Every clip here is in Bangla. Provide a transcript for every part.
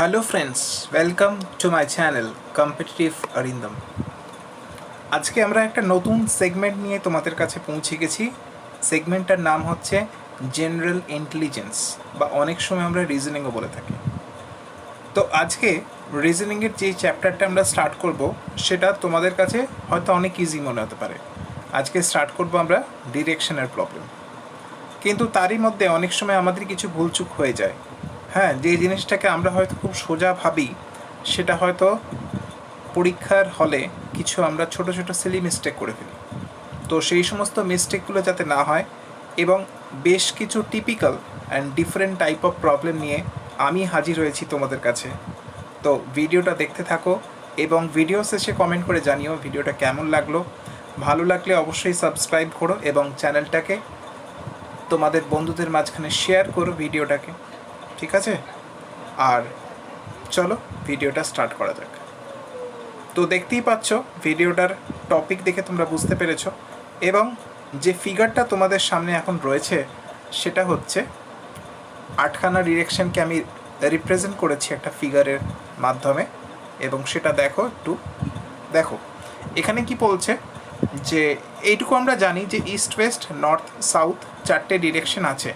Hello friends, welcome to my channel competitive Arindam. আজকে আমরা একটা নতুন সেগমেন্ট নিয়ে তোমাদের কাছে পৌঁছে গেছি। সেগমেন্টটার নাম হচ্ছে জেনারেল ইন্টেলিজেন্স, বা অনেক সময় আমরা রিজনিংও বলে থাকি। তো আজকে রিজনিংয়ের যে চ্যাপ্টারটা আমরা স্টার্ট করব সেটা তোমাদের কাছে হয়তো অনেক ইজি মনে হতে পারে। আজকে স্টার্ট করব আমরা ডিরেকশনের প্রবলেম, কিন্তু তারই মধ্যে অনেক সময় আমাদের কিছু ভুলচুক হয়ে যায়। হ্যাঁ, যে জিনিসটাকে আমরা হয়তো খুব সোজা ভাবি, সেটা হয়তো পরীক্ষার হলে কিছু আমরা ছোট ছোট সিলি মিস্টেক করে ফেলি। তো সেই সমস্ত মিস্টেকগুলো যাতে না হয়, এবং বেশ কিছু typical and different type of problem নিয়ে আমি হাজির হয়েছি তোমাদের কাছে। তো ভিডিওটা দেখতে থাকো এবং ভিডিও শেষে কমেন্ট করে জানিও ভিডিওটা কেমন লাগলো। ভালো লাগলে অবশ্যই সাবস্ক্রাইব করো এবং চ্যানেলটাকে তোমাদের বন্ধুদের মাঝখানে শেয়ার করো ভিডিওটাকে, ঠিক আছে? আর চলো ভিডিওটা স্টার্ট করা যাক। তো দেখতেই পাচ্ছ ভিডিওটার টপিক দেখে তোমরা বুঝতে পেরেছো, এবং যে ফিগারটা তোমাদের সামনে এখন রয়েছে সেটা হচ্ছে আটখানা ডিরেকশনকে আমি রিপ্রেজেন্ট করেছি একটা ফিগারের মাধ্যমে। এবং সেটা দেখো, একটু দেখো এখানে কি বলছে, যে এইটুকু আমরা জানি যে ইস্ট ওয়েস্ট নর্থ সাউথ চারটে ডিরেকশন আছে,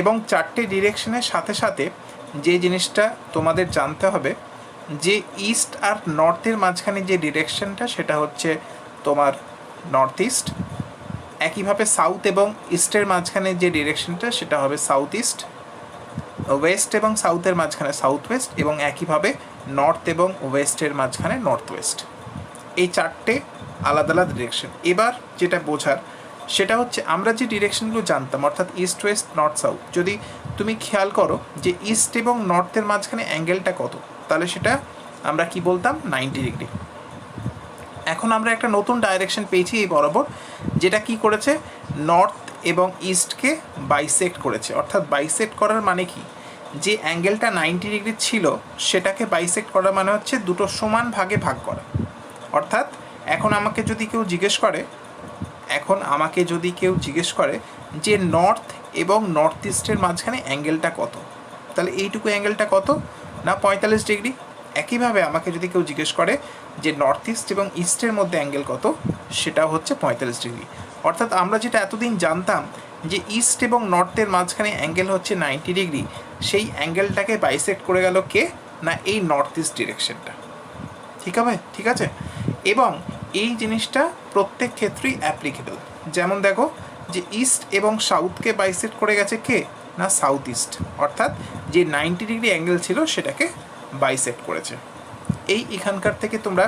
এবং চারটে ডিরেকশনের সাথে সাথে যে জিনিসটা তোমাদের জানতে হবে, যে ইস্ট আর নর্থের মাঝখানে যে ডিরেকশনটা সেটা হচ্ছে তোমার নর্থ ইস্ট। একইভাবে সাউথ এবং ইস্টের মাঝখানে যে ডিরেকশনটা সেটা হবে সাউথ ইস্ট। ওয়েস্ট এবং সাউথের মাঝখানে সাউথ ওয়েস্ট, এবং একইভাবে নর্থ এবং ওয়েস্টের মাঝখানে নর্থ ওয়েস্ট। এই চারটে আলাদা আলাদা ডিরেকশন। এবার যেটা বোঝার সেটা হচ্ছে আমরা যে ডিরেকশনগুলো জানতাম, অর্থাৎ ইস্ট ওয়েস্ট নর্থ সাউথ, যদি তুমি খেয়াল করো যে ইস্ট এবং নর্থের মাঝখানে অ্যাঙ্গেলটা কত, তাহলে সেটা আমরা কি বলতাম, 90 ডিগ্রি। এখন আমরা একটা নতুন ডাইরেকশন পেয়েছি এই বরাবর, যেটা কি করেছে, নর্থ এবং ইস্টকে বাইসেক্ট করেছে। অর্থাৎ বাইসেক্ট করার মানে কি, যে অ্যাঙ্গেলটা 90 ডিগ্রি ছিল সেটাকে বাইসেক্ট করা মানে হচ্ছে দুটো সমান ভাগে ভাগ করা। অর্থাৎ এখন আমাকে যদি কেউ জিজ্ঞেস করে যে নর্থ এবং নর্থ ইস্টের মাঝখানে অ্যাঙ্গেলটা কত, তাহলে এইটুকু অ্যাঙ্গেলটা কত না 45 ডিগ্রি। একইভাবে আমাকে যদি কেউ জিজ্ঞেস করে যে নর্থ ইস্ট এবং ইস্টের মধ্যে অ্যাঙ্গেল কত, সেটা হচ্ছে 45 ডিগ্রি। অর্থাৎ আমরা যেটা এতদিন জানতাম যে ইস্ট এবং নর্থের মাঝখানে অ্যাঙ্গেল হচ্ছে 90 ডিগ্রি, সেই অ্যাঙ্গেলটাকে বাইসেক্ট করে গেল কে না এই নর্থ ইস্ট ডিরেকশনটা। ঠিক আছে। এবং এই জিনিসটা প্রত্যেক ক্ষেত্রেই অ্যাপ্লিকেবল। যেমন দেখো যে ইস্ট এবং সাউথকে বাইসেক্ট করে গেছে কে না সাউথ ইস্ট, অর্থাৎ যে 90 ডিগ্রি অ্যাঙ্গেল ছিল সেটাকে বাইসেক্ট করেছে। এখানকার থেকে তোমরা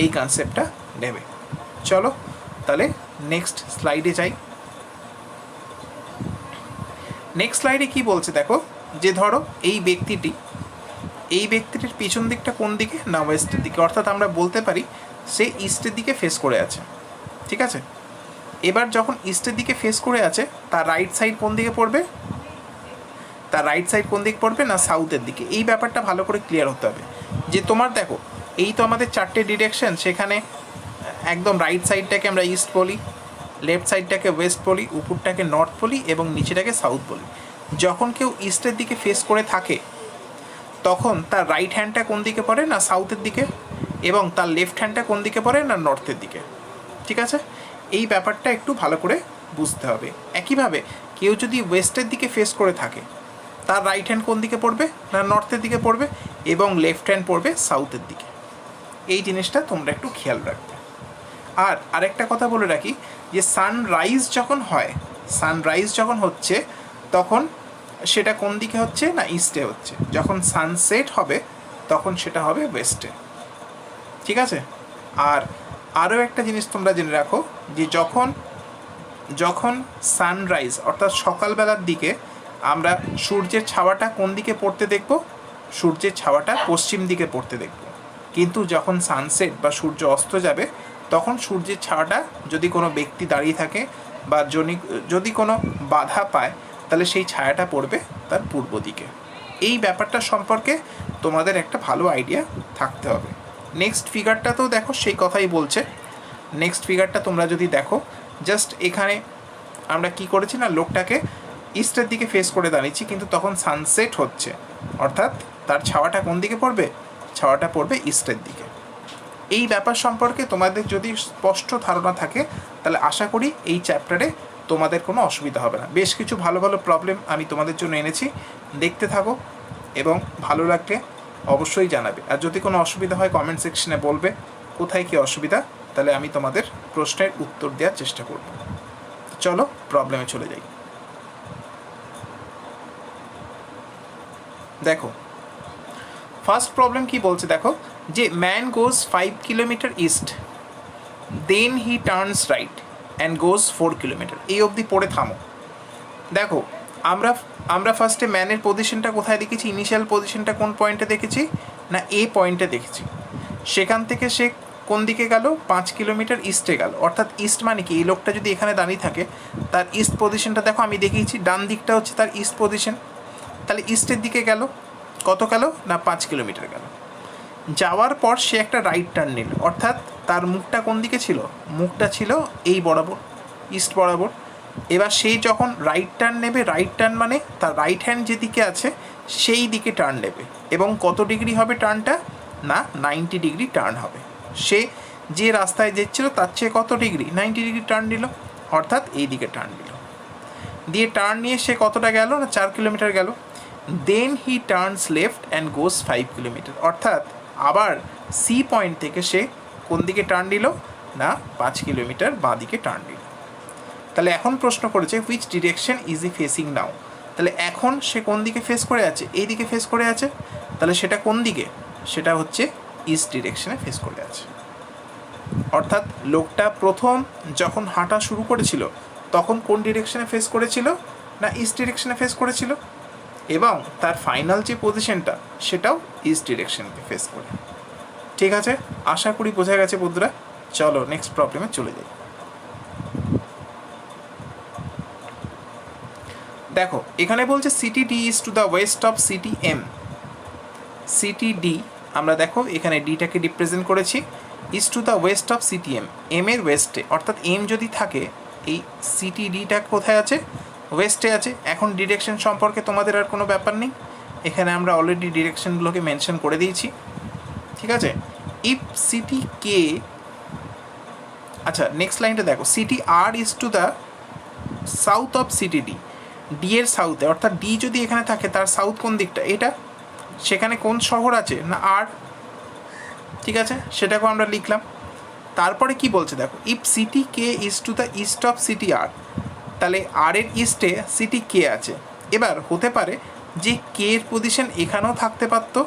এই কনসেপ্টটা নেবে। চলো তাহলে নেক্সট স্লাইডে যাই। নেক্সট স্লাইডে কি বলছে দেখো, যে ধরো এই ব্যক্তিটির পিছন দিকটা কোন দিকে না ওয়েস্টের দিকে, অর্থাৎ আমরা বলতে পারি সে ইস্টের দিকে ফেস করে আছে, ঠিক আছে। এবার যখন ইস্টের দিকে ফেস করে আছে, তার রাইট সাইড কোন দিকে পড়বে না সাউথের দিকে। এই ব্যাপারটা ভালো করে ক্লিয়ার হতে হবে, যে তোমার দেখো এই তো আমাদের চারটে ডিরেকশন, সেখানে একদম রাইট সাইডটাকে আমরা ইস্ট বলি, লেফট সাইডটাকে ওয়েস্ট বলি, উপরটাকে নর্থ বলি এবং নিচেটাকে সাউথ বলি। যখন কেউ ইস্টের দিকে ফেস করে থাকে তখন তার রাইট হ্যান্ডটা কোন দিকে পড়ে না সাউথের দিকে, এবং তার লেফট হ্যান্ডটা কোন দিকে পড়ে না নর্থের দিকে, ঠিক আছে। এই ব্যাপারটা একটু ভালো করে বুঝতে হবে। একইভাবে কেউ যদি ওয়েস্টের দিকে ফেস করে থাকে, তার রাইট হ্যান্ড কোন দিকে পড়বে না নর্থের দিকে পড়বে, এবং লেফট হ্যান্ড পড়বে সাউথের দিকে। এই জিনিসটা তোমরা একটু খেয়াল রাখবে। আর আরেকটা কথা বলে রাখি, যে সানরাইজ যখন হচ্ছে তখন সেটা কোন দিকে হচ্ছে না ইস্টে হচ্ছে, যখন সানসেট হবে তখন সেটা হবে ওয়েস্টে, ঠিক আছে। আর আরও একটা জিনিস তোমরা জেনে রাখো, যে যখন সানরাইজ অর্থাৎ সকালবেলার দিকে আমরা সূর্যের ছাওয়াটা কোন দিকে পড়তে দেখব, সূর্যের ছাওয়াটা পশ্চিম দিকে পড়তে দেখব। কিন্তু যখন সানসেট বা সূর্য অস্ত যাবে, তখন সূর্যের ছাওয়াটা যদি কোনো ব্যক্তি দাঁড়িয়ে থাকে বা যদি কোনো বাধা পায়, তাহলে সেই ছায়াটা পড়বে তার পূর্ব দিকে। এই ব্যাপারটা সম্পর্কে তোমাদের একটা ভালো আইডিয়া থাকতে হবে। নেক্সট ফিগারটা তো দেখো সেই কথাই বলছে। নেক্সট ফিগারটা তোমরা যদি দেখো, জাস্ট এখানে আমরা কি করেছি না লোকটাকে ইস্টের দিকে ফেস করে দাঁড়িয়েছি, কিন্তু তখন সানসেট হচ্ছে, অর্থাৎ তার ছাওয়াটা কোন দিকে পড়বে? ছাওয়াটা পড়বে ইস্টের দিকে। এই ব্যাপার সম্পর্কে তোমাদের যদি স্পষ্ট ধারণা থাকে তাহলে আশা করি এই চ্যাপ্টারে তোমাদের কোনো অসুবিধা হবে না। বেশ কিছু ভালো ভালো প্রবলেম আমি তোমাদের জন্য এনেছি, দেখতে থাকো এবং ভালো লাগলে অবশ্যই জানাবে। আর যদি কোনো অসুবিধা হয় কমেন্ট সেকশনে বলবে কোথায় কী অসুবিধা, তাহলে আমি তোমাদের প্রশ্নের উত্তর দেওয়ার চেষ্টা করব। চলো প্রবলেমে চলে যাই। দেখো ফার্স্ট প্রবলেম কি বলছে, দেখো যে man goes 5 kilometre east, then he turns right and goes 4 kilometre. এই অবধি পড়ে থামো। দেখো আমরা ফার্স্টে ম্যানের পজিশনটা কোথায় দেখেছি? ইনিশিয়াল পজিশনটা কোন পয়েন্টে দেখেছি না এ পয়েন্টে দেখেছি। সেখান থেকে সে কোন দিকে গেল? 5 কিলোমিটার ইস্টে গেল। অর্থাৎ ইস্ট মানে কি, এই লোকটা যদি এখানে দাঁড়িয়ে থাকে তার ইস্ট পজিশনটা দেখো আমি দেখিয়েছি, ডান দিকটা হচ্ছে তার ইস্ট পজিশন। তাহলে ইস্টের দিকে গেল, কত গেল না 5 কিলোমিটার গেল। যাওয়ার পর সে একটা রাইট টার্ন নিল, অর্থাৎ তার মুখটা কোন দিকে ছিল? মুখটা ছিল এই বরাবর, ইস্ট বরাবর। এবার সেই যখন রাইট টার্ন নেবে, রাইট টার্ন মানে তার রাইট হ্যান্ড যেদিকে আছে সেই দিকে টার্ন নেবে। এবং কত ডিগ্রি হবে টার্নটা? না 90 ডিগ্রি টার্ন হবে। সে যে রাস্তায় যাচ্ছিল তার চেয়ে কত ডিগ্রি? 90 ডিগ্রি টার্ন নিল, অর্থাৎ এই দিকে টার্ন নিল। দিয়ে টার্ন নিয়ে সে কতটা গেল না 4 কিলোমিটার গেল। Then he turns left and goes 5 kilometre. অর্থাৎ আবার সি পয়েন্ট থেকে সে কোন দিকে টার্ন নিল না 5 কিলোমিটার বাঁ দিকে টার্ন নিল। তাহলে এখন প্রশ্ন করেছে which direction is he facing now. তাহলে এখন সে কোন দিকে ফেস করে আছে? এই দিকে ফেস করে আছে। তাহলে সেটা কোন দিকে? সেটা হচ্ছে ইস্ট ডিরেকশনে ফেস করে আছে। অর্থাৎ লোকটা প্রথম যখন হাঁটা শুরু করেছিল তখন কোন ডিরেকশনে ফেস করেছিল না ইস্ট ডিরেকশনে ফেস করেছিল, এবং তার ফাইনাল যে পজিশনটা সেটাও ইস্ট ডিরেকশনকে ফেস করে। ঠিক আছে, আশা করি বোঝা গেছে বন্ধুরা। চলো নেক্সট প্রবলেমে চলে যাই। দেখো এখানে বলছে city D is to the west of city M. City D আমরা দেখো এখানে ডিটাকে রিপ্রেজেন্ট করেছি, is to the west of city M, M এর ওয়েস্টে। অর্থাৎ এম যদি থাকে এই সিটি ডিটা কোথায় আছে? ওয়েস্টে আছে। এখন ডিরেকশন সম্পর্কে তোমাদের আর কোনো ব্যাপার নেই, এখানে আমরা অলরেডি ডিরেকশনগুলোকে মেনশন করে দিয়েছি। ঠিক আছে, ইফ সিটি কে, আচ্ছা নেক্সট লাইনটা দেখো, city R is to the south of city D, D এর সাউথে। অর্থাৎ ডি যদি এখানে থাকে তার সাউথ কোন দিকটা? এটা। সেখানে কোন শহর আছে না আর। ঠিক আছে, সেটাকেও আমরা লিখলাম। তারপরে কি বলছে দেখো, if city K is to the east of city R, তাহলে আর এর ইস্টে সিটি কে আছে। এবার হতে পারে যে কে এর পজিশন এখানেও থাকতে পারতো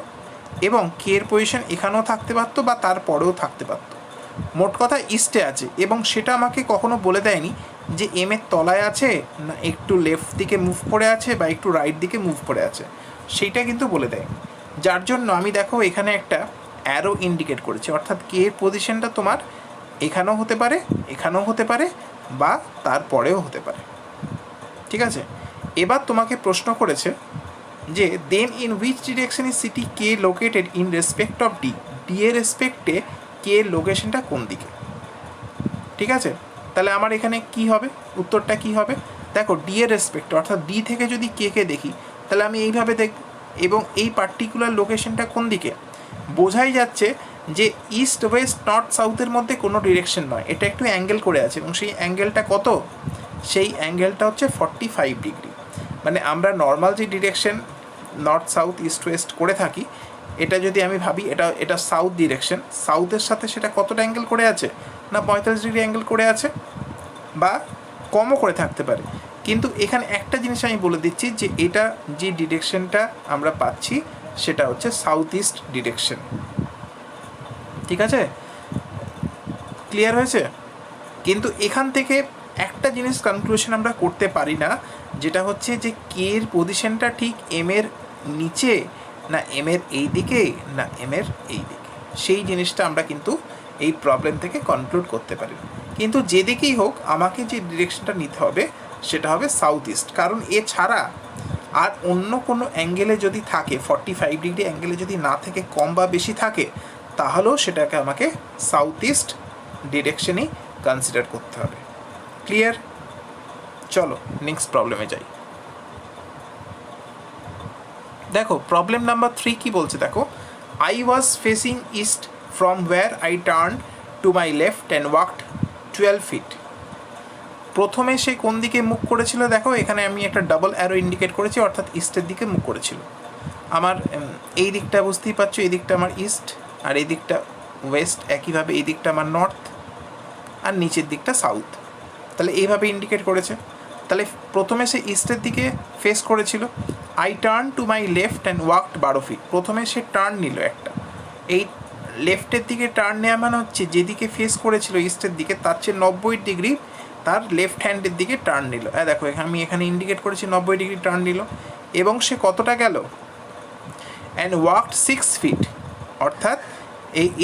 এবং কে এর পজিশন এখানেও থাকতে পারতো বা তারপরেও থাকতে পারতো। মোট কথা ইস্টে আছে এবং সেটা আমাকে কখনো বলে দেয়নি যে এম এর তলায় আছে না একটু লেফট দিকে মুভ করে আছে বা একটু রাইট দিকে মুভ করে আছে, সেইটা কিন্তু বলে দেয়নি। যার জন্য আমি দেখো এখানে একটা অ্যারো ইন্ডিকেট করেছি, অর্থাৎ কে এর পজিশনটা তোমার এখানেও হতে পারে, এখানেও হতে পারে বা তারপরেও হতে পারে। ঠিক আছে, এবার তোমাকে প্রশ্ন করেছে যে then in which direction is city K located in respect of D, D এর রেসপেক্টে কে এর লোকেশনটা কোন দিকে। ঠিক আছে, তাহলে আমার এখানে কি হবে, উত্তরটা কি হবে? দেখো ডি এর রেসপেক্ট, অর্থাৎ ডি থেকে যদি কে কে দেখি তাহলে আমি এইভাবে দেখব, এবং এই পার্টিকুলার লোকেশনটা কোন দিকে বোঝাই যাচ্ছে যে ইস্ট ওয়েস্ট নর্থ সাউথের মধ্যে কোনো ডিরেকশন নয়, এটা একটু অ্যাঙ্গেল করে আছে এবং সেই অ্যাঙ্গেলটা কত? সেই অ্যাঙ্গেলটা হচ্ছে 45 ডিগ্রি। মানে আমরা নর্মাল যে direction north south east West করে থাকি, এটা যদি আমি ভাবি এটা সাউথ ডিরেকশন, সাউথের সাথে সেটা কতটা অ্যাঙ্গেল করে আছে না 45 ডিগ্রি অ্যাঙ্গেল করে আছে, বা কমও করে থাকতে পারে। কিন্তু এখানে একটা জিনিস আমি বলে দিচ্ছি যে এটা যে ডিরেকশনটা আমরা পাচ্ছি সেটা হচ্ছে সাউথ ইস্ট ডিরেকশন। ঠিক আছে, ক্লিয়ার হয়েছে? কিন্তু এখান থেকে একটা জিনিস কনক্লুশন আমরা করতে পারি না, যেটা হচ্ছে যে কে এর পজিশনটা ঠিক এম এর নিচে না এম এর এই দিকে না এম এর এই দিকে, সেই জিনিসটা আমরা কিন্তু এই প্রবলেম থেকে কনক্লুড করতে পারি। কিন্তু যেদিকেই হোক আমাকে যে ডিরেকশনটা নিতে হবে সেটা হবে সাউথ ইস্ট, কারণ এছাড়া আর অন্য কোনো অ্যাঙ্গেলে যদি থাকে 45 ডিগ্রি অ্যাঙ্গেলে যদি না থেকে কম বা বেশি থাকে তাহলেও সেটাকে আমাকে সাউথ ইস্ট ডিরেকশনই কনসিডার করতে হবে। ক্লিয়ার? চলো নেক্সট প্রবলেমে যাই। দেখো প্রবলেম নাম্বার 3 কি বলছে দেখো, I was facing east from where I turn to my left and walked 12 feet. প্রথমে সে কোন দিকে মুখ করেছিল দেখো, এখানে আমি একটা ডাবল অ্যারো ইন্ডিকেট করেছি, অর্থাৎ ইস্টের দিকে মুখ করেছিল। আমার এই দিকটা বুঝতেই পারছো, এই দিকটা আমার ইস্ট আর এই দিকটা ওয়েস্ট, একইভাবে এই দিকটা আমার নর্থ আর নিচের দিকটা সাউথ। তাহলে এইভাবে ইন্ডিকেট করেছে। তাহলে প্রথমে সে ইস্টের দিকে ফেস করেছিল। I turn to my left and walked 12 feet. প্রথমে সে টার্ন নিল একটা, এই লেফটের দিকে টার্ন নেওয়া মানে হচ্ছে যেদিকে ফেস করেছিল ইস্টের দিকে তার চেয়ে 90 ডিগ্রি তার লেফট হ্যান্ডের দিকে টার্ন নিল। দেখো আমি এখানে ইন্ডিকেট করেছি 90 ডিগ্রি টার্ন নিল। এবং সে কতটা গেল, অ্যান্ড ওয়াকড 6 ফিট, অর্থাৎ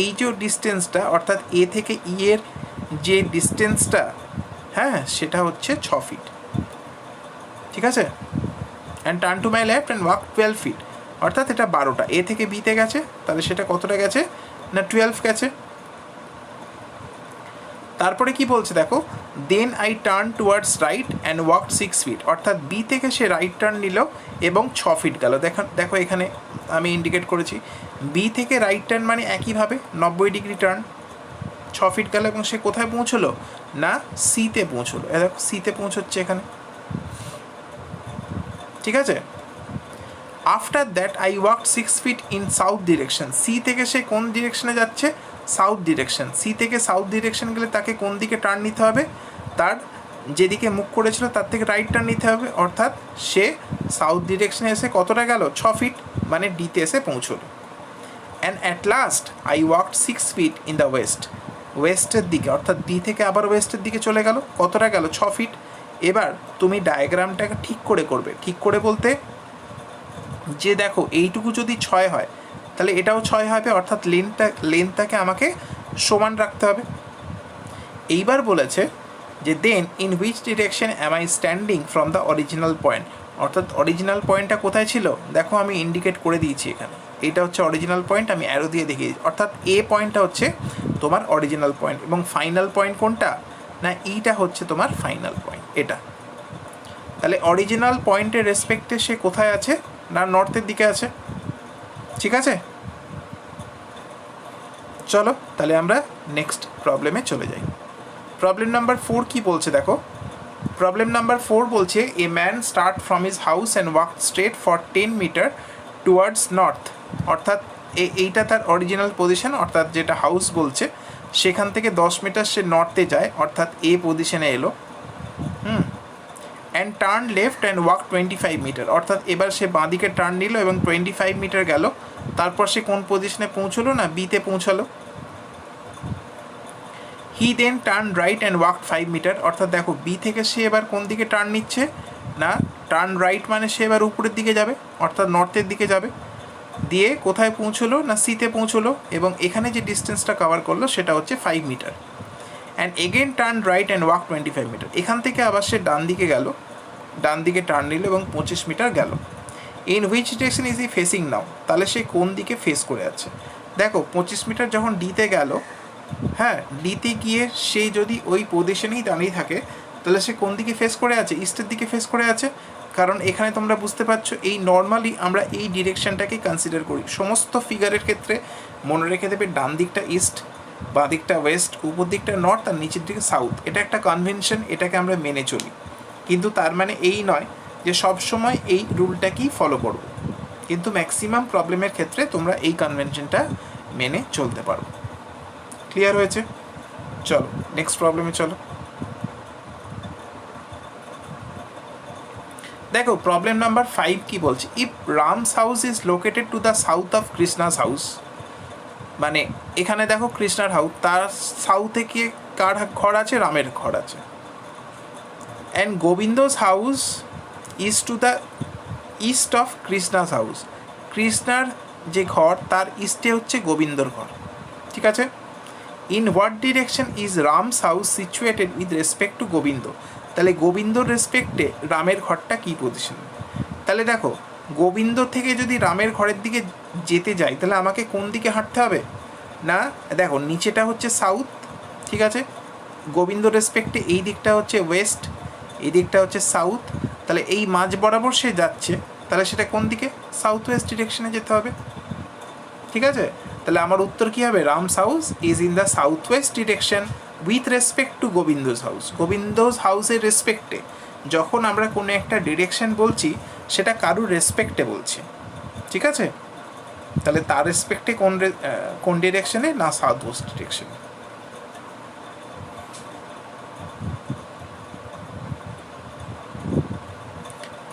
এই যে ডিস্টেন্সটা, অর্থাৎ এ থেকে ই এর যে ডিস্টেন্সটা, হ্যাঁ সেটা হচ্ছে 6 ফিট। ঠিক আছে, and turn to my left and walk 12 feet, অর্থাৎ এটা 12টা। এ থেকে বিতে গেছে, তাহলে সেটা কতটা গেছে না 12 গেছে। তারপরে কি বলছে দেখো, then I turn towards right and walked 6 feet, অর্থাৎ বি থেকে সে রাইট টার্ন নিল এবং 6 ফিট গেল। দেখো এখানে আমি ইন্ডিকেট করেছি বি থেকে রাইট টার্ন মানে একইভাবে 90 ডিগ্রি টার্ন, 6 ফিট গেল এবং সে কোথায় পৌঁছলো না সিতে পৌঁছলো। দেখো সিতে পৌঁছচ্ছে এখানে। ঠিক আছে, after that I walked 6 feet in south direction. C থেকে সে কোন ডিরেকশনে যাচ্ছে, সাউথ ডিরেকশন। সি থেকে সাউথ ডিরেকশন গেলে তাকে কোন দিকে টার্ন নিতে হবে, তার যেদিকে মুখ করেছিল তার থেকে রাইট টার্ন নিতে হবে, অর্থাৎ সে সাউথ ডিরেকশনে এসে কতটা গেল 6 ফিট, মানে ডিতে এসে পৌঁছলো। And at last I walked 6 feet in the west. ওয়েস্টের দিকে, অর্থাৎ ডি থেকে আবার ওয়েস্টের দিকে চলে গেল, কতটা গেল 6 ফিট। এবার তুমি ডায়াগ্রামটাকে ঠিক করে করবে। ঠিক করে বলতে যে দেখো এইটুকু যদি 6 হয় তাহলে এটাও 6 হবে, অর্থাৎ লেন্থটাকে আমাকে সমান রাখতে হবে। এইবার বলেছে যে then in which direction am I standing from the original point, অর্থাৎ অরিজিনাল পয়েন্টটা কোথায় ছিল দেখো আমি ইন্ডিকেট করে দিয়েছি এখানে। এটা হচ্ছে অরিজিনাল পয়েন্ট, আমি অ্যারো দিয়ে দেখিয়েছি, অর্থাৎ এ পয়েন্টটা হচ্ছে তোমার অরিজিনাল পয়েন্ট এবং ফাইনাল পয়েন্ট কোনটা না এইটা হচ্ছে তোমার ফাইনাল পয়েন্ট এটা। তাহলে অরিজিনাল পয়েন্টের রেসপেক্টে সে কোথায় আছে না নর্থের দিকে আছে। ঠিক আছে, চলো তাহলে আমরা নেক্সট প্রবলেমে চলে যাই। প্রবলেম নাম্বার 4 কি বলছে দেখো, প্রবলেম নাম্বার 4 বলছে a man start from his house and walk straight for 10 metre towards north, অর্থাৎ এইটা তার অরিজিনাল পজিশন, অর্থাৎ যেটা হাউস বলছে সেখান থেকে 10 মিটার সে নর্থে যায়, অর্থাৎ এ পজিশনে এলো। And turn left and walk 25 metre, অর্থাৎ এবার সে বাঁদিকে টার্ন নিল এবং 25 মিটার গেল। তারপর সে কোন পজিশনে পৌঁছলো না বিতে পৌঁছালো। He then turn right and walk 5 metre, অর্থাৎ দেখো বি থেকে সে এবার কোন দিকে টার্ন নিচ্ছে না টার্ন রাইট মানে সে এবার উপরের দিকে যাবে, অর্থাৎ নর্থের দিকে যাবে। দিয়ে কোথায় পৌঁছলো না সিতে পৌঁছলো এবং এখানে যে ডিস্টেন্সটা কভার করলো সেটা হচ্ছে 5 metre. And again turn right and walk 25 metre, এখান থেকে আবার সে ডান দিকে গেল, ডান দিকে টার্ন নিল এবং 25 মিটার গেল। In which direction is he facing now, তাহলে সে কোন দিকে ফেস করে আছে দেখো 25 মিটার যখন ডিতে গেল, হ্যাঁ ডিতে গিয়ে সে যদি ওই পজিশনেই দাঁড়িয়ে থাকে তাহলে সে কোন দিকে ফেস করে আছে, ইস্টের দিকে ফেস করে আছে। কারণ এখানে তোমরা বুঝতে পারছো এই নর্মালি আমরা এই ডিরেকশনটাকেই কনসিডার করি সমস্ত ফিগারের ক্ষেত্রে। মনে রেখে দেবে ডান দিকটা ইস্ট, বাঁ দিকটা ওয়েস্ট, উপর দিকটা নর্থ আর নিচের দিকে সাউথ। এটা একটা কনভেনশন, এটাকে আমরা মেনে চলি, কিন্তু তার মানে এই নয় যে সব সময় এই রুলটাকেই ফলো করব, কিন্তু ম্যাক্সিমাম প্রবলেমের ক্ষেত্রে তোমরা এই কনভেনশনটা মেনে চলতে পারো। ক্লিয়ার হয়েছে? চলো নেক্সট প্রবলেমে চলো। দেখো প্রবলেম নাম্বার 5 কি বলছে, if Ram's house is located to the south of Krishna's house, মানে এখানে দেখো কৃষ্ণার হাউস, তার সাউথে কি কার ঘর আছে, রামের ঘর আছে। And Govinda's house is to the east of Krishna's house, কৃষ্ণার যে ঘর তার ইস্টে হচ্ছে গোবিন্দর ঘর। ঠিক আছে, in what direction is Ram's house situated with respect to Govinda, তাহলে গোবিন্দর রেসপেক্টে রামের ঘরটা কী পজিশন। তাহলে দেখো গোবিন্দ থেকে যদি রামের ঘরের দিকে যেতে যাই তাহলে আমাকে কোন দিকে হাঁটতে হবে না দেখো নিচেটা হচ্ছে সাউথ, ঠিক আছে, গোবিন্দ রেসপেক্টে এই দিকটা হচ্ছে ওয়েস্ট, এই দিকটা হচ্ছে সাউথ। তাহলে এই মাঝ বরাবর সে যাচ্ছে, তাহলে সেটা কোন দিকে সাউথ ওয়েস্ট ডিরেকশনে যেতে হবে। ঠিক আছে, তাহলে আমার উত্তর কী হবে? Ram's house is in the south west direction with respect to Govinda's house. Govinda's হাউসের রেসপেক্টে যখন আমরা কোনো একটা ডিরেকশন বলছি সেটা কারুর রেসপেক্টে বলছি। ঠিক আছে, তাহলে তার রেসপেক্টে কোন ডিরেকশনে? না, সাউথ ওয়েস্ট ডিরেকশনে।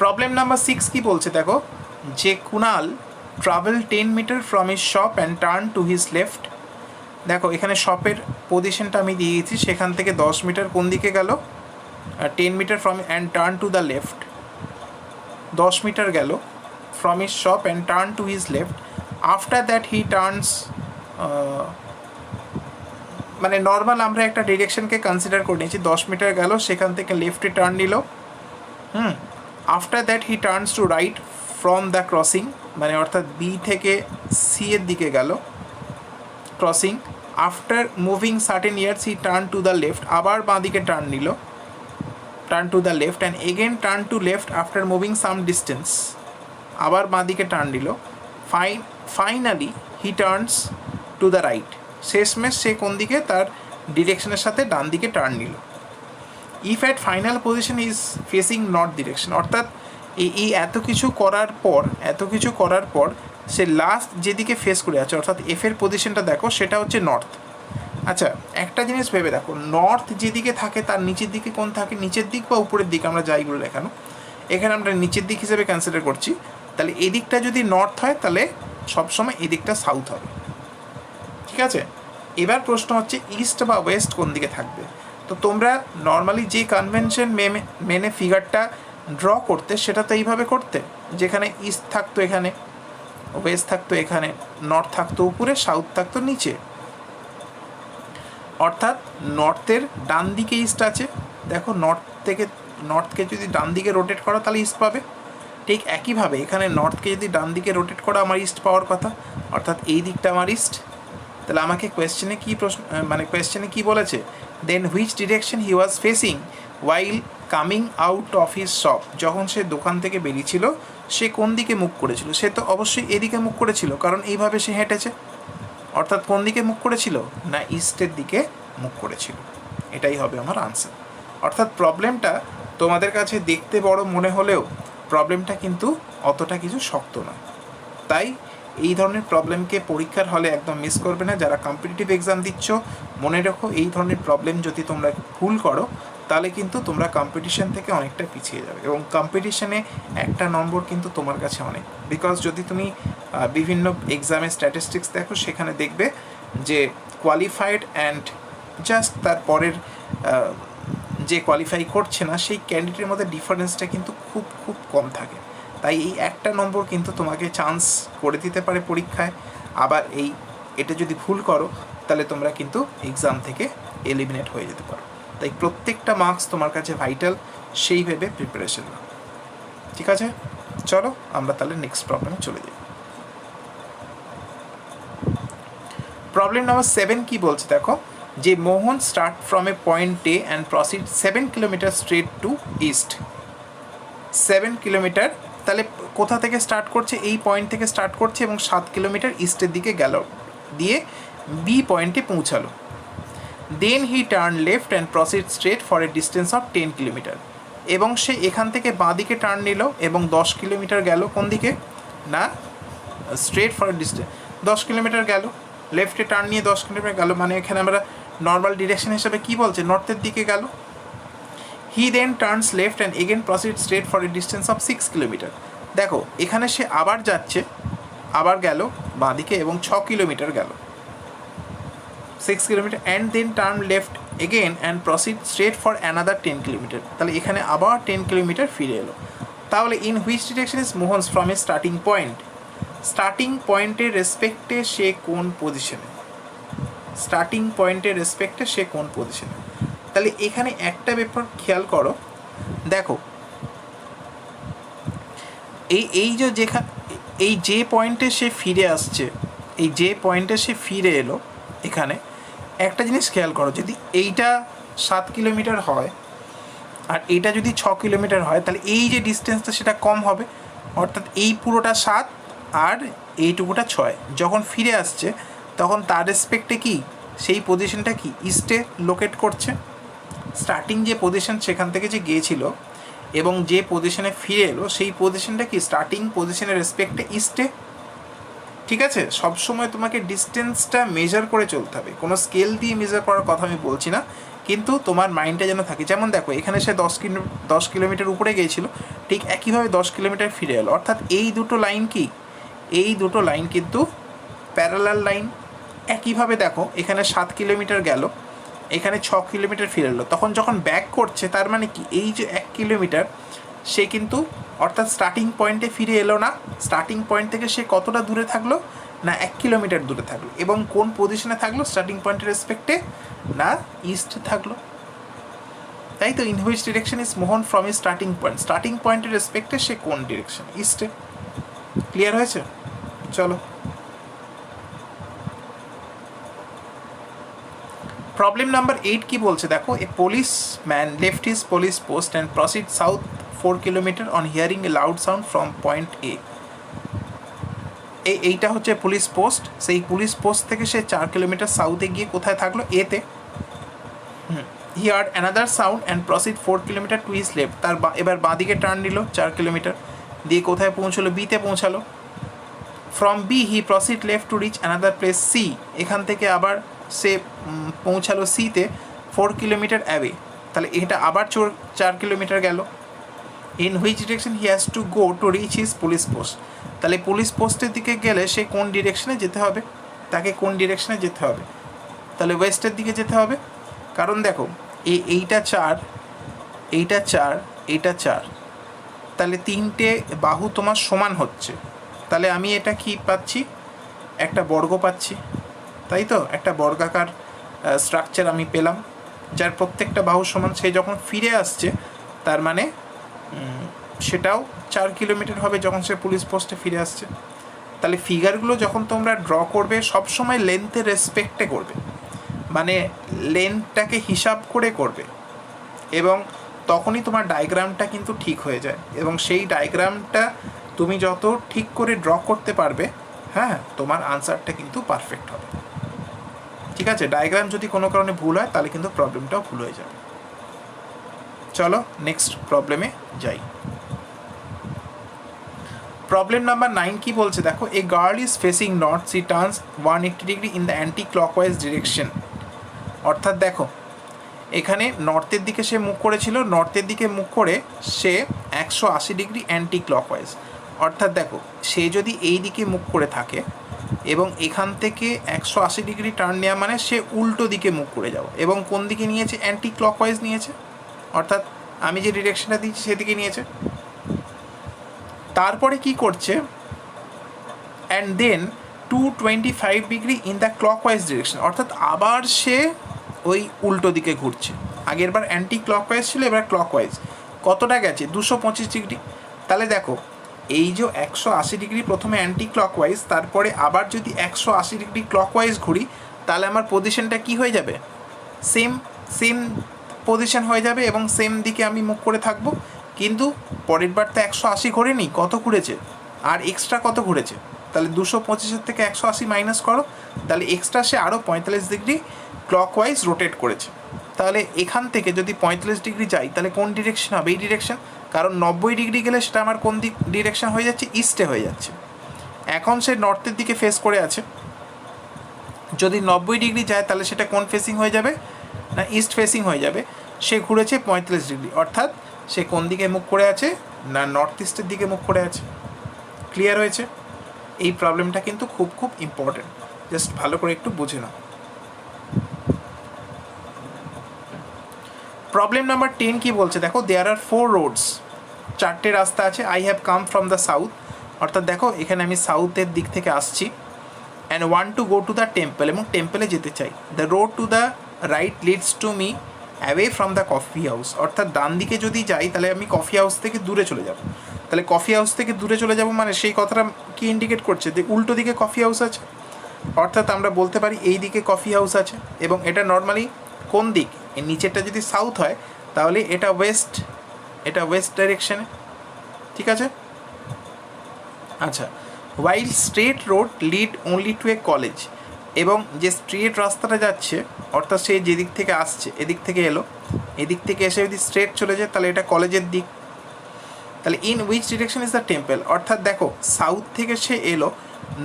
প্রবলেম নাম্বার 6 কি বলছে দেখো, যে Kunal travel 10 metre from his shop and turn to his left. দেখো এখানে শপের পজিশনটা আমি দিয়ে দিয়েছি, সেখান থেকে 10 মিটার কোন দিকে গেল? 10 metre from and turn to the left. 10 metre গেল from his shop and turn to his left. After that he turns, মানে নর্মাল আমরা একটা ডিরেকশনকে কনসিডার করে নিয়েছি। 10 মিটার গেল, সেখান থেকে লেফটে টার্ন নিল। After that he turns to right from the crossing, মানে অর্থাৎ বি থেকে সি এর দিকে গেল crossing. After moving certain years he turn to the left, আবার বাঁ দিকে টার্ন নিল, turn to the left and again turn to left after moving some distance, আবার বাঁ দিকে টার্ন নিল। Finally he turns to the right, শেষমেশ সে কোন দিকে? তার ডিরেকশনের সাথে ডান দিকে টার্ন নিল। If at final position is facing north direction, অর্থাৎ এই এত কিছু করার পর সে লাস্ট যেদিকে ফেস করে আছে, অর্থাৎ এফের পজিশনটা দেখো, সেটা হচ্ছে নর্থ। আচ্ছা, একটা জিনিস ভেবে দেখো, নর্থ যেদিকে থাকে তার নিচের দিকে কোন থাকে? নিচের দিক বা উপরের দিক, আমরা যাইগুলো দেখানো, এখানে আমরা নিচের দিক হিসেবে কনসিডার করছি। তাহলে এদিকটা যদি নর্থ হয় তাহলে সবসময় এদিকটা সাউথ হবে। ঠিক আছে, এবার প্রশ্ন হচ্ছে ইস্ট বা ওয়েস্ট কোন দিকে থাকবে। তো তোমরা নর্মালি যে কনভেনশন মেনে ফিগারটা ড্র করতে, সেটা তো এইভাবে করতে, যেখানে ইস্ট থাকতো এখানে, ওয়েস্ট থাকতো এখানে, নর্থ থাকতো উপরে, সাউথ থাকতো নিচে। অর্থাৎ নর্থের ডান দিকে ইস্ট আছে, দেখো নর্থকে যদি ডান দিকে রোটেট করো তাহলে ইস্ট পাবে। ঠিক একইভাবে এখানে নর্থকে যদি ডান দিকে রোটেট করো আমার ইস্ট পাওয়ার কথা, অর্থাৎ এই দিকটা আমার ইস্ট। তাহলে আমাকে কোয়েশ্চেনে কী বলেছে? Then which direction he was facing while coming out of his shop, যখন সে দোকান থেকে বেরিয়েছিল সে কোন দিকে মুখ করেছিল? সে তো অবশ্যই এদিকে মুখ করেছিল, কারণ এইভাবে সে হেঁটেছে। অর্থাৎ কোন দিকে মুখ করেছিল? না, ইস্টের দিকে মুখ করেছিল। এটাই হবে আমার আনসার। অর্থাৎ প্রবলেমটা তোমাদের কাছে দেখতে বড় মনে হলেও প্রবলেমটা কিন্তু অতটা কিছু শক্ত নয়। তাই এই ধরনের প্রবলেমকে পরীক্ষার হলে একদম মিস করবে না। যারা কম্পিটিটিভ এক্সাম দিচ্ছ, মনে রাখো এই ধরনের প্রবলেম যদি তোমরা ভুল করো তাহলে কিন্তু তোমরা কম্পিটিশন থেকে অনেকটা পিছিয়ে যাবে, এবং কম্পিটিশনে একটা নম্বর কিন্তু তোমার কাছে অনেক। বিকজ যদি তুমি বিভিন্ন এক্সামে স্ট্যাটিস্টিক্স দেখো, সেখানে দেখবে যে কোয়ালিফাইড অ্যান্ড জাস্ট তারপরের যে কোয়ালিফাই করছে না সেই ক্যান্ডিডেটের মধ্যে ডিফারেন্সটা কিন্তু খুব খুব কম থাকে। তাই এই একটা নম্বর কিন্তু তোমাকে চান্স করে দিতে পারে পরীক্ষায়। আবার এটা যদি ভুল করো তাহলে তোমরা কিন্তু এক্সাম থেকে এলিমিনেট হয়ে যেতে পারো। তাই প্রত্যেকটা মার্কস তোমার কাছে ভাইটাল, সেই ভেবে প্রিপারেশন নাও। ঠিক আছে, চলো আমরা তাহলে নেক্সট প্রবলেমে চলে যাই। প্রবলেম নাম্বার 7 কি বলছে দেখো, যে Mohan start from A point A and proceed 7 kilometre straight to east. 7 kilometre, তাহলে কোথা থেকে স্টার্ট করছে? এই পয়েন্ট থেকে স্টার্ট করছে এবং 7 কিলোমিটার ইস্টের দিকে গেল, দিয়ে বি পয়েন্টে পৌঁছালো। Then he turn left and proceed straight for a distance of 10 kilometre, এবং সে এখান থেকে বাঁ দিকে টার্ন নিল এবং 10 কিলোমিটার গেল কোন দিকে? না, straight for a distance 10 kilometre গেল, লেফটে টার্ন নিয়ে 10 কিলোমিটার গেল, মানে এখানে আমরা নর্মাল ডিরেকশন হিসাবে কী বলছে? নর্থের দিকে গেল। He then turns left and again proceed straight for a distance of 6 kilometre. দেখো এখানে সে আবার যাচ্ছে, আবার গেল বাঁ দিকে এবং 6 কিলোমিটার গেল, 6 kilometre, and then turn left again and proceed straight for another 10 kilometre. তাহলে এখানে আবার 10 কিলোমিটার ফিরে এলো। তাহলে in which direction is Mohan's from a starting point? Starting পয়েন্টের রেসপেক্টে সে কোন পজিশনে? স্টার্টিং পয়েন্টের রেসপেক্টে সে কোন পজিশনে? তাহলে এখানে একটা ব্যাপার খেয়াল করো, দেখো এই যে পয়েন্টে সে ফিরে আসছে, এই যে পয়েন্টে সে ফিরে এলো, এখানে একটা জিনিস খেয়াল করো, যদি এইটা 7 কিলোমিটার হয় আর এটা যদি 6 কিলোমিটার হয় তাহলে এই যে ডিস্টেন্সটা সেটা কম হবে, অর্থাৎ এই পুরোটা 7 আর এইটুকুটা 6। যখন ফিরে আসছে তখন তার রেসপেক্টে কি সেই পজিশনটা কি ইস্টে লোকেট করছে। স্টার্টিং যে পজিশন সেখান থেকে যে গিয়েছিল এবং যে পজিশনে ফিরে এলো সেই পজিশনটা কি স্টার্টিং পজিশনের রেসপেক্টে ইস্টে। ঠিক আছে, সবসময় তোমাকে ডিস্টেন্সটা মেজার করে চলতে হবে, কোনো স্কেল দিয়ে মেজার করার কথা আমি বলছি না, কিন্তু তোমার মাইন্ডটা যেন থাকে। যেমন দেখো এখানে সে 10 কিলোমিটার উপরে গিয়েছিল, ঠিক একইভাবে 10 কিলোমিটার ফিরে এলো, অর্থাৎ এই দুটো লাইন কি, এই দুটো লাইন কিন্তু প্যারালাল লাইন। একইভাবে দেখো এখানে 7 কিলোমিটার গেল, এখানে 6 কিলোমিটার ফিরে এলো, তখন যখন ব্যাক করছে তার মানে কি এই যে 1 কিলোমিটার সে কিন্তু অর্থাৎ স্টার্টিং পয়েন্টে ফিরে এলো না, স্টার্টিং পয়েন্ট থেকে সে কতটা দূরে থাকলো না 1 কিলোমিটার দূরে থাকলো, এবং কোন পজিশনে থাকলো স্টার্টিং পয়েন্টের রেসপেক্টে না ইস্ট থাকলো। তাই তো in which direction is Mohan from is starting point, starting পয়েন্টের রেসপেক্টে সে কোন ডিরেকশন ইস্টে। ক্লিয়ার হয়েছে? চলো প্রবলেম নাম্বার 8 কি বলছে দেখো, a police man left his police post and proceed south 4 kilometre on hearing a loud sound from point A. এইটা হচ্ছে পুলিশ পোস্ট, সেই পুলিশ পোস্ট থেকে সে 4 কিলোমিটার সাউথে গিয়ে কোথায় থাকলো এতে। He heard another sound and proceed 4 kilometre to his left, তার এবার বাঁদিকে টার্ন নিল 4 কিলোমিটার দিয়ে কোথায় পৌঁছলো বিতে পৌঁছালো। From B he proceed left to reach another place C, এখান থেকে আবার সে পৌঁছালো সিতে 4 কিলোমিটার অ্যাওয়ে, তাহলে এটা আবার 4 কিলোমিটার গেল। In which direction he has to go to reach his police post, তাহলে পুলিশ পোস্টের দিকে গেলে সে কোন ডিরেকশনে যেতে হবে, তাকে কোন ডিরেকশনে যেতে হবে, তাহলে ওয়েস্টের দিকে যেতে হবে। কারণ দেখো এইটা 4, এইটা 4, এইটা 4, তাহলে 3টে বাহু তোমার সমান হচ্ছে, তাহলে আমি এটা কি পাচ্ছি একটা বর্গ পাচ্ছি, তাই তো একটা বর্গাকার স্ট্রাকচার আমি পেলাম যার প্রত্যেকটা বাহু সমান। সে যখন ফিরে আসছে তার মানে সেটাও 4 কিলোমিটার হবে যখন সে পুলিশ পোস্টে ফিরে আসছে। তাহলে ফিগারগুলো যখন তোমরা ড্র করবে সবসময় লেন্থের রেসপেক্টে করবে, মানে লেন্থটাকে হিসাব করে করবে, এবং তখনই তোমার ডায়াগ্রামটা কিন্তু ঠিক হয়ে যায়, এবং সেই ডায়াগ্রামটা তুমি যত ঠিক করে ড্র করতে পারবে, হ্যাঁ, তোমার আনসারটা কিন্তু পারফেক্ট হবে। ঠিক আছে, ডায়াগ্রাম যদি কোনো কারণে ভুল হয় তাহলে কিন্তু প্রবলেমটাও ভুল হয়ে যাবে। চলো নেক্সট প্রবলেমে যাই। প্রবলেম নাম্বার 9 কি বলছে দেখো, a girl is facing north, she turns 180 degree in the anti clockwise direction. অর্থাৎ দেখো এখানে নর্থের দিকে সে মুখ করেছিল, নর্থের দিকে মুখ করে সে 180 ডিগ্রি অ্যান্টি ক্লকওয়াইজ, অর্থাৎ দেখো সে যদি এই দিকে মুখ করে থাকে এবং এখান থেকে 180 ডিগ্রি টার্ন নেওয়া মানে সে উল্টো দিকে মুখ করে যাও, এবং কোন দিকে নিয়েছে অ্যান্টি ক্লকওয়াইজ নিয়েছে, অর্থাৎ আমি যে ডিরেকশনটা দিচ্ছি সেদিকে নিয়েছে। তারপরে কি করছে, and then 225 degree in the clockwise direction, অর্থাৎ আবার সে ওই উল্টো দিকে ঘুরছে। আগের বার অ্যান্টি ক্লকওয়াইজ ছিল, এবার ক্লকওয়াইজ। কতটা গেছে 225 ডিগ্রি। তাহলে দেখো এই যে 180 ডিগ্রি প্রথমে অ্যান্টি ক্লকওয়াইজ, তারপরে আবার যদি 180 ডিগ্রি ক্লকওয়াইজ ঘুরি তাহলে আমার পজিশনটা কি হয়ে যাবে, সেম পজিশন হয়ে যাবে এবং সেম দিকে আমি মুখ করে থাকবো। কিন্তু পরের বার তো 180 ঘোরেনি, কত ঘুরেছে আর এক্সট্রা কত ঘুরেছে, তাহলে 225 থেকে 180 মাইনাস করো, তাহলে এক্সট্রা সে আরও 45 ডিগ্রি ক্লকওয়াইজ রোটেট করেছে। তাহলে এখান থেকে যদি 45 ডিগ্রি যাই তাহলে কোন ডিরেকশন হবে, এই ডিরেকশন, কারণ 90 ডিগ্রি গেলে সেটা আমার কোন দিক ডিরেকশন হয়ে যাচ্ছে, ইস্টে হয়ে যাচ্ছে। এখন সে নর্থের দিকে ফেস করে আছে, যদি 90 ডিগ্রি যায় তাহলে সেটা কোন ফেসিং হয়ে যাবে না ইস্ট ফেসিং হয়ে যাবে। সে ঘুরেছে 45 ডিগ্রি, অর্থাৎ সে কোন দিকে মুখ করে আছে না নর্থ ইস্টের দিকে মুখ করে আছে। ক্লিয়ার হয়েছে? এই প্রবলেমটা কিন্তু খুব খুব ইম্পর্টেন্ট, জাস্ট ভালো করে একটু বুঝে নাও। প্রবলেম নাম্বার 10 কি বলছে দেখো, দেয়ার আর 4 রোডস, 4টে রাস্তা আছে। I have come from the south, অর্থাৎ দেখো এখানে আমি সাউথের দিক থেকে আসছি, and want to go to the temple, এবং টেম্পলে যেতে চাই। The road to the right leads to me away from the coffee house, অর্থাৎ ডান দিকে যদি যাই তাহলে আমি কফি হাউস থেকে দূরে চলে যাব। তাহলে কফি হাউস থেকে দূরে চলে যাব মানে সেই কথাটা কি ইন্ডিকেট করছে, যে উল্টো দিকে কফি হাউস আছে, অর্থাৎ আমরা বলতে পারি এই দিকে কফি হাউস আছে, এবং এটা নর্মালি কোন দিক, এর নিচেরটা যদি সাউথ হয় তাহলে এটা ওয়েস্ট ডাইরেকশানে। ঠিক আছে, আচ্ছা, while straight road lead only to a college, এবং যে স্ট্রেট রাস্তাটা যাচ্ছে অর্থাৎ সে যেদিক থেকে আসছে, এদিক থেকে এলো, এদিক থেকে এসে যদি স্ট্রেট চলে যায় তাহলে এটা কলেজের দিক। তাহলে in which direction is the temple, অর্থাৎ দেখো সাউথ থেকে সে এলো,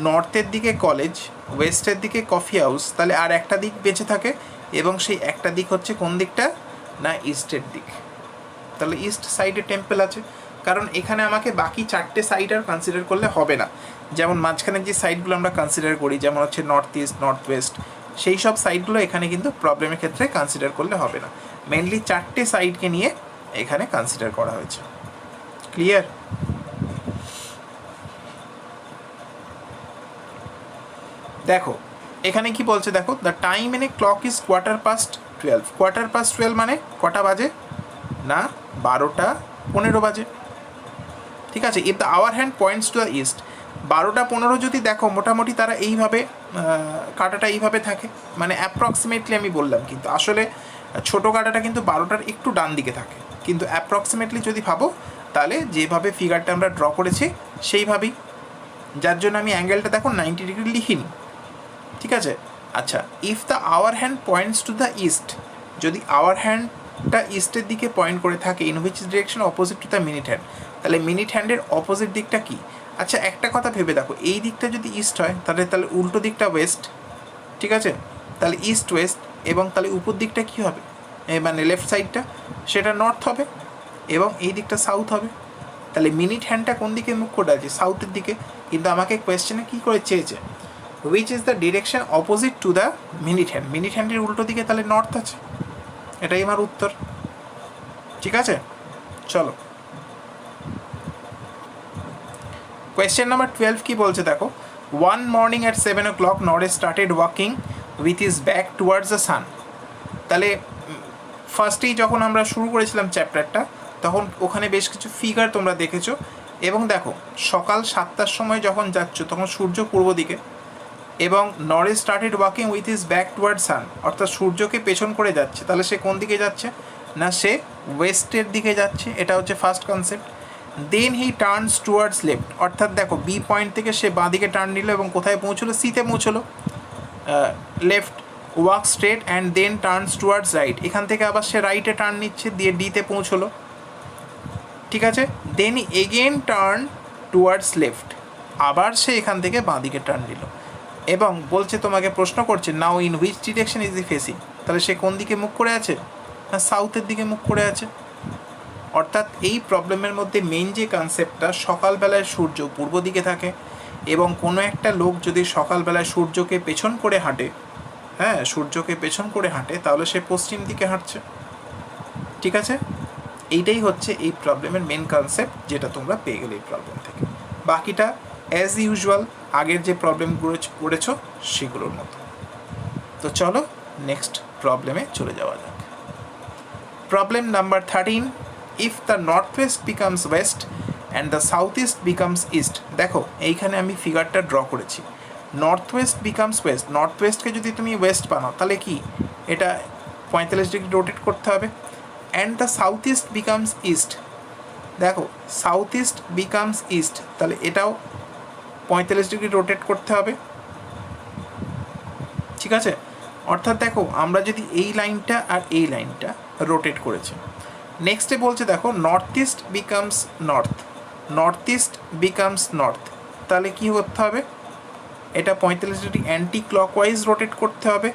নর্থের দিকে কলেজ, ওয়েস্টের দিকে কফি হাউস, তাহলে আর একটা দিক বেঁচে থাকে, এবং সেই একটা দিক হচ্ছে কোন দিকটা, না ইস্টের দিক। তাহলে ইস্ট সাইডে টেম্পল আছে, কারণ এখানে আমাকে বাকি চারটে সাইড আর কনসিডার করলে হবে না। যেমন মাঝখানে যে সাইডগুলো আমরা কনসিডার করি, যেমন হচ্ছে নর্থ ইস্ট, নর্থ ওয়েস্ট, সেই সব সাইডগুলো এখানে কিন্তু প্রবলেমের ক্ষেত্রে কনসিডার করলে হবে না। মেনলি চারটে সাইডকে নিয়ে এখানে কনসিডার করা হয়েছে। ক্লিয়ার? দেখো এখানে কি বলছে, দেখো the time in a clock is 12:15। 12:15 মানে কটা বাজে, না 12:15 বাজে। ঠিক আছে, if the hour hand points to the east, 12:15 যদি দেখো মোটামুটি তারা এইভাবে কাঁটাটা এইভাবে থাকে, মানে অ্যাপ্রক্সিমেটলি আমি বললাম, কিন্তু আসলে ছোটো কাঁটাটা কিন্তু 12টার একটু ডান দিকে থাকে, কিন্তু অ্যাপ্রক্সিমেটলি যদি ভাবো তাহলে যেভাবে ফিগারটা আমরা ড্র করেছি সেইভাবেই, যার জন্য আমি অ্যাঙ্গেলটা দেখো 90 ডিগ্রি লিখিনি। ঠিক আছে, আচ্ছা, if the hour hand points to the east, যদি আওয়ার হ্যান্ডটা ইস্টের দিকে পয়েন্ট করে থাকে, in which direction opposite to the minute hand, তাহলে মিনিট হ্যান্ডের অপোজিট দিকটা কি? আচ্ছা একটা কথা ভেবে দেখো, এই দিকটা যদি ইস্ট হয় তাহলে উল্টো দিকটা ওয়েস্ট। ঠিক আছে, তাহলে ইস্ট ওয়েস্ট, এবং তাহলে উপর দিকটা কী হবে, মানে লেফট সাইডটা সেটা নর্থ হবে, এবং এই দিকটা সাউথ হবে। তাহলে মিনিট হ্যান্ডটা কোন দিকে মুখ করে আছে, সাউথের দিকে, কিন্তু আমাকে কোয়েশ্চেনে কী করে চেয়েছে, which is the direction opposite to the minute hand, minute হ্যান্ডের উল্টো দিকে তাহলে নর্থ আছে, এটাই আমার উত্তর। ঠিক আছে, চলো কোয়েশ্চেন নাম্বার 12 কি বলছে দেখো, one morning at 7 o'clock Naresh started walking with his back towards the sun. তাহলে ফার্স্টেই যখন আমরা শুরু করেছিলাম চ্যাপ্টারটা, তখন ওখানে বেশ কিছু ফিগার তোমরা দেখেছো, এবং দেখো সকাল 7টার সময় যখন যাচ্ছ তখন সূর্য পূর্ব দিকে, এবং Naresh started walking with his back toward sun, অর্থাৎ সূর্যকে পেছন করে যাচ্ছে, তাহলে সে কোন দিকে যাচ্ছে, না সে ওয়েস্টের দিকে যাচ্ছে, এটা হচ্ছে first concept. Then he turns towards left, অর্থাৎ দেখো বি পয়েন্ট থেকে সে বাঁ দিকে টার্ন নিল এবং কোথায় পৌঁছলো, সিতে পৌঁছলো, left walk straight and then turns towards right, এখান থেকে আবার সে রাইটে টার্ন নিচ্ছে, দিয়ে ডিতে পৌঁছলো। ঠিক আছে, then again turn towards left, আবার সে এখান থেকে বাঁ দিকে টার্ন নিল, এবং বলছে তোমাকে প্রশ্ন করছে নাও in which direction is he facing, তাহলে সে কোন দিকে মুখ করে আছে, না সাউথের দিকে মুখ করে আছে। অর্থাৎ এই প্রবলেমের মধ্যে মেন যে কনসেপ্টটা, সকালবেলায় সূর্য পূর্ব দিকে থাকে, এবং কোনো একটা লোক যদি সকালবেলায় সূর্যকে পেছন করে হাঁটে, হ্যাঁ সূর্যকে পেছন করে হাঁটে, তাহলে সে পশ্চিম দিকে হাঁটছে। ঠিক আছে, এইটাই হচ্ছে এই প্রবলেমের মেন কনসেপ্ট, যেটা তোমরা পেয়ে গেলে এই প্রবলেম থেকে। বাকিটা অ্যাজ ইউজুয়াল আগের যে প্রবলেমগুলো করেছো সেগুলোর মতো। তো চলো নেক্সট প্রবলেমে চলে যাওয়া যাক। Problem number 13, if the north west becomes west and the south east becomes east. দেখো এইখানে আমি ফিগারটা ড্র করেছি, north west becomes west, north ওয়েস্টকে যদি তুমি ওয়েস্ট বানাও তাহলে কি, এটা 45 ডিগ্রি রোটেট করতে হবে। And the south east becomes east, দেখো সাউথ ইস্ট বিকামস ইস্ট, তাহলে এটাও 45 ডিগ্রি রোটেট করতে হবে। ঠিক আছে, অর্থাৎ দেখো আমরা যদি এই লাইনটা আর এই লাইনটা রোটেট করেছি, নেক্সটে বলছে দেখো north east becomes north, north east becomes north, তাহলে কী করতে হবে, এটা 45 ডিগ্রি অ্যান্টি ক্লকওয়াইজ রোটেট করতে হবে।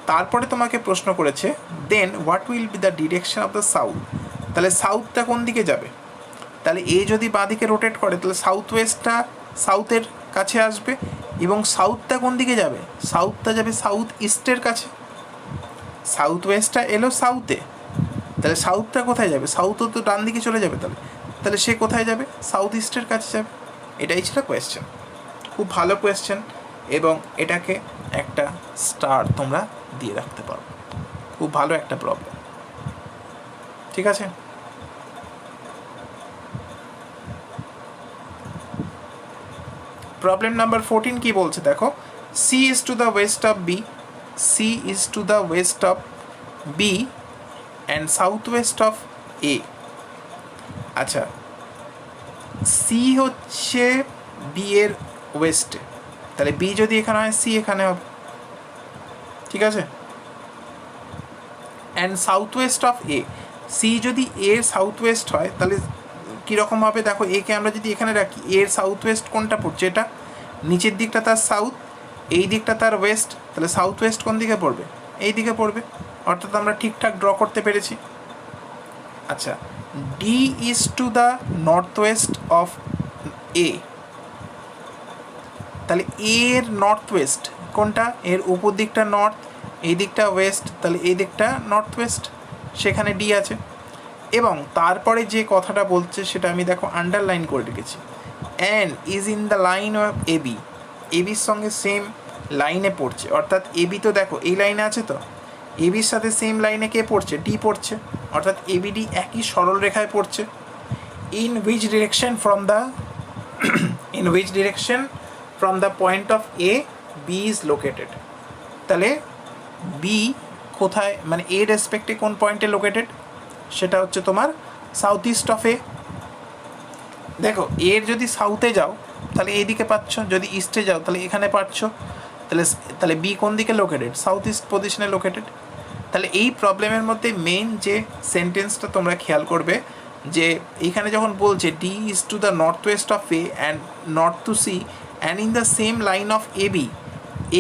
তারপরে তোমাকে প্রশ্ন করেছে then what will be the direction of the south, তাহলে সাউথটা কোন দিকে যাবে, তাহলে এ যদি বাঁ দিকে রোটেট করে তাহলে সাউথ ওয়েস্টটা সাউথের কাছে আসবে, এবং সাউথটা কোন দিকে যাবে, সাউথটা যাবে সাউথ ইস্টের কাছে। সাউথ ওয়েস্টটা এলো সাউথে, তাহলে সাউথটা কোথায় যাবে, সাউথও তো ডান দিকে চলে যাবে, তাহলে সে কোথায় যাবে, সাউথ ইস্টের কাছে যাবে। এটাই ছিল কোয়েশ্চেন, খুব ভালো কোয়েশ্চেন, এবং এটাকে একটা স্টার তোমরা দিয়ে রাখতে পারো, খুব ভালো একটা প্রবলেম। ঠিক আছে, প্রবলেম নাম্বার 14 কি বলছে দেখো, C is to the west of B, C is to the west of B and south west of A. আচ্ছা, সি হচ্ছে বি এর ওয়েস্টে, তাহলে বি যদি এখানে হয় সি এখানে হবে, ঠিক আছে। And south west of A, C যদি এর সাউথ ওয়েস্ট হয় তাহলে কীরকম হবে দেখো, একে আমরা যদি এখানে রাখি, এর সাউথ ওয়েস্ট কোনটা পড়ছে, এটা নিচের দিকটা তার সাউথ, এই দিকটা তার ওয়েস্ট, তাহলে সাউথ ওয়েস্ট কোন দিকে পড়বে, এই দিকে পড়বে, অর্থাৎ আমরা ঠিকঠাক ড্র করতে পেরেছি। আচ্ছা, D is to the north west of A, তাহলে এর নর্থ ওয়েস্ট কোনটা, এর উপর দিকটা নর্থ, এই দিকটা ওয়েস্ট, তাহলে এই দিকটা নর্থ ওয়েস্ট, সেখানে ডি আছে। এবং তারপরে যে কথাটা বলছে সেটা আমি দেখো আন্ডারলাইন করে রেখেছি, and is in the line of AB, এবির সঙ্গে সেম লাইনে পড়ছে, অর্থাৎ এবি তো দেখো এই লাইনে আছে, তো এবির সাথে সেম লাইনে কে পড়ছে, ডি পড়ছে, অর্থাৎ এবিডি একই সরল রেখায় পড়ছে। In which direction from the in which direction from the point of A B is located, তাহলে বি কোথায়, মানে এ রেসপেক্টে কোন পয়েন্টে লোকেটেড, সেটা হচ্ছে তোমার সাউথ ইস্ট অফ এ। দেখো এর যদি সাউথে যাও তাহলে এইদিকে পাচ্ছ, যদি ইস্টে যাও তাহলে এখানে পাচ্ছ, তাহলে বি কোন দিকে লোকেটেড, সাউথ ইস্ট পজিশনে লোকেটেড। তাহলে এই প্রবলেমের মধ্যে মেন যে সেন্টেন্সটা তোমরা খেয়াল করবে, যে এইখানে যখন বলছে D is to the north west of A and north to C and in the same line of A B,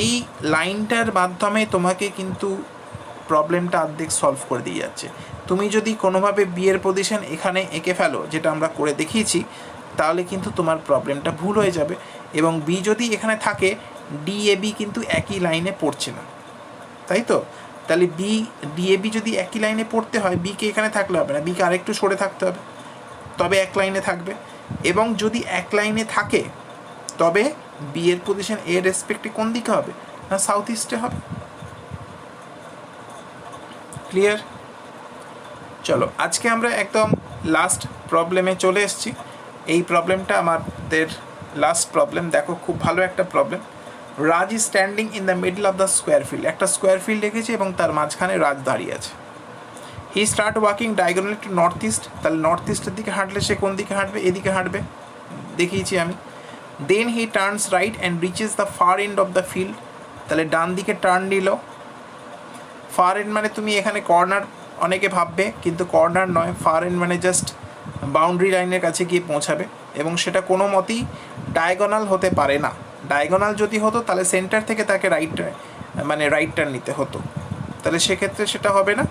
এই লাইনটার মাধ্যমে তোমাকে কিন্তু প্রবলেমটা অর্ধেক সলভ করে দিয়ে যাচ্ছে। তুমি যদি কোনোভাবে বি এর পজিশন এখানে এঁকে ফেলো, যেটা আমরা করে দেখিয়েছি, তাহলে কিন্তু তোমার প্রবলেমটা ভুল হয়ে যাবে। এবং বি যদি এখানে থাকে, ডি এ বি কিন্তু একই লাইনে পড়ছে না, তাই তো। তাহলে বি ডি এ বি যদি একই লাইনে পড়তে হয়, বিকে এখানে থাকলে হবে না, বিকে আরেকটু সরে থাকতে হবে, তবে এক লাইনে থাকবে। এবং যদি এক লাইনে থাকে তবে বি এর পজিশন এর রেসপেক্টে কোন দিকে হবে, না সাউথ ইস্টে হবে। ক্লিয়ার? চলো আজকে আমরা একদম লাস্ট প্রবলেমে চলে এসেছি। এই প্রবলেমটা আমাদের লাস্ট প্রবলেম, দেখো খুব ভালো একটা problem. Raj is standing in the middle of the square field, একটা স্কোয়ার ফিল্ড রেখেছে এবং তার মাঝখানে রাজ দাঁড়িয়ে আছে। He start walking diagonally to north east, তাহলে নর্থ ইস্টের দিকে হাঁটলে সে কোন দিকে হাঁটবে, এদিকে হাঁটবে, দেখিয়েছি আমি। Then he turns right and reaches the far end of the field, তাহলে ডান দিকে টার্ন নিল। ফার এন্ড মানে তুমি এখানে কর্নার অনেকে ভাববে, কিন্তু কর্নার নয়, ফার এন্ড মানে জাস্ট বাউন্ডারি লাইনের কাছে গিয়ে পৌঁছাবে, এবং সেটা কোনো মতেই ডায়াগোনাল হতে পারে না। ডায়াগোনাল যদি হতো তাহলে সেন্টার থেকে তাকে রাইট টার্ন নিতে হতো, তাহলে সেক্ষেত্রে সেটা হবে না।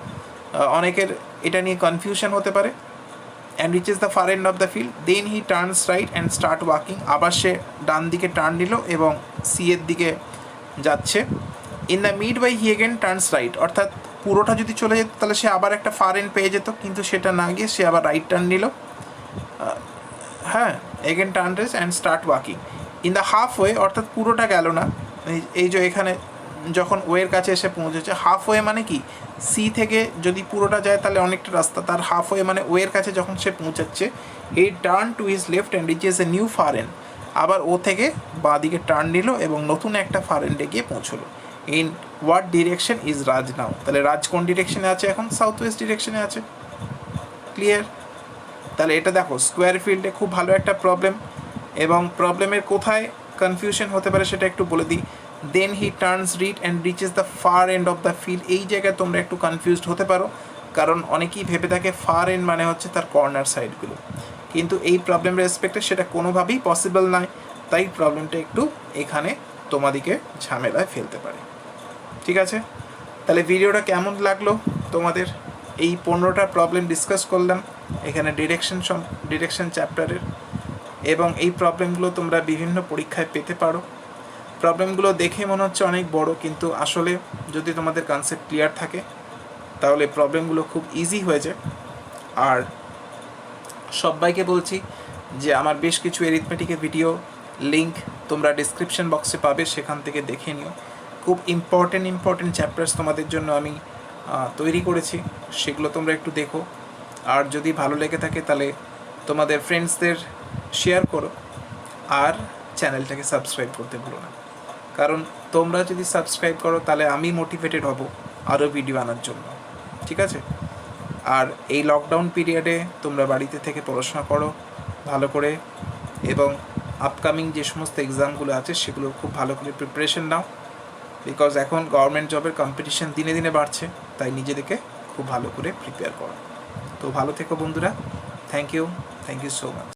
অনেকের এটা নিয়ে কনফিউশন হতে পারে। And reaches the far end of the field, then he turns right and start walking, আবার সে ডান দিকে টার্ন নিল এবং সি এর দিকে যাচ্ছে। In the mid by he again turns right, অর্থাৎ পুরোটা যদি চলে যেত তাহলে সে আবার একটা ফার এন্ড পেয়ে যেত, কিন্তু সেটা না গিয়ে সে আবার রাইট টার্ন নিল। হ্যাঁ, again turn race and start walking. In the half way, অর্থাৎ পুরোটা গেল না, এই যে এখানে যখন ওয়ের কাছে এসে পৌঁছেছে, হাফ ওয়ে মানে কি, সি থেকে যদি পুরোটা যায় তাহলে অনেকটা রাস্তা, তার হাফ ওয়ে মানে ওয়ের কাছে যখন সে পৌঁছাচ্ছে, এই turn to his left and reaches a new far end, আবার ও থেকে বাঁ দিকে টার্ন নিল এবং নতুন একটা ফার এন্ডে গিয়ে পৌঁছলো। ইন হোয়াট ডিরেকশন ইজ রাজ নাও, তাহলে রাজ কোন ডিরেকশনে আছে এখন, সাউথ ওয়েস্ট ডিরেকশনে আছে। ক্লিয়ার? তাহলে এটা দেখো স্কোয়ার ফিল্ডে খুব ভালো একটা প্রবলেম, এবং প্রবলেমের কোথায় কনফিউশন হতে পারে সেটা একটু বলে দিই। Then he turns right and reaches the far end of the field, এই জায়গায় তোমরা একটু কনফিউজড হতে পারো, কারণ অনেকেই ভেবে থাকে ফার এন্ড মানে হচ্ছে তার কর্নার সাইডগুলো, কিন্তু এই প্রবলেমের রেসপেক্টে সেটা কোনোভাবেই পসিবল নয়, তাই প্রবলেমটা একটু এখানে তোমাদেরকে ঝামেলায় ফেলতে পারে। ঠিক আছে, তাহলে ভিডিওটা কেমন লাগলো তোমাদের? এই 15টা প্রবলেম ডিসকাস করলাম এখানে ডিরেকশন চ্যাপ্টারের, এবং এই প্রবলেমগুলো তোমরা বিভিন্ন পরীক্ষায় পেতে পারো। প্রবলেমগুলো দেখে মনে হচ্ছে অনেক বড়, কিন্তু আসলে যদি তোমাদের কনসেপ্ট ক্লিয়ার থাকে তাহলে প্রবলেমগুলো খুব ইজি হয়ে যায়। আর সবাইকে বলছি যে আমার বেশ কিছু এরিথমেটিকের ভিডিও লিঙ্ক তোমরা ডিসক্রিপশন বক্সে পাবে, সেখান থেকে দেখে নিও। খুব ইম্পর্টেন্ট চ্যাপ্টার্স তোমাদের জন্য আমি তৈরি করেছি, সেগুলো তোমরা একটু দেখো। আর যদি ভালো লেগে থাকে তাহলে তোমাদের ফ্রেন্ডসদের শেয়ার করো, আর চ্যানেলটাকে সাবস্ক্রাইব করতে ভুলো না, কারণ তোমরা যদি সাবস্ক্রাইব করো তাহলে আমি মোটিভেটেড হব আরও ভিডিও আনার জন্য। ঠিক আছে? আর এই লকডাউন পিরিয়ডে তোমরা বাড়িতে থেকে পড়াশোনা করো ভালো করে, এবং আপকামিং যে সমস্ত এক্সামগুলো আছে সেগুলো খুব ভালো করে প্রিপারেশন নাও, বিকজ এখন গভর্নমেন্ট জবের কম্পিটিশন দিনে দিনে বাড়ছে, তাই নিজেদেরকে খুব ভালো করে প্রিপেয়ার করো। তো ভালো থেকো বন্ধুরা, থ্যাংক ইউ সো মাচ।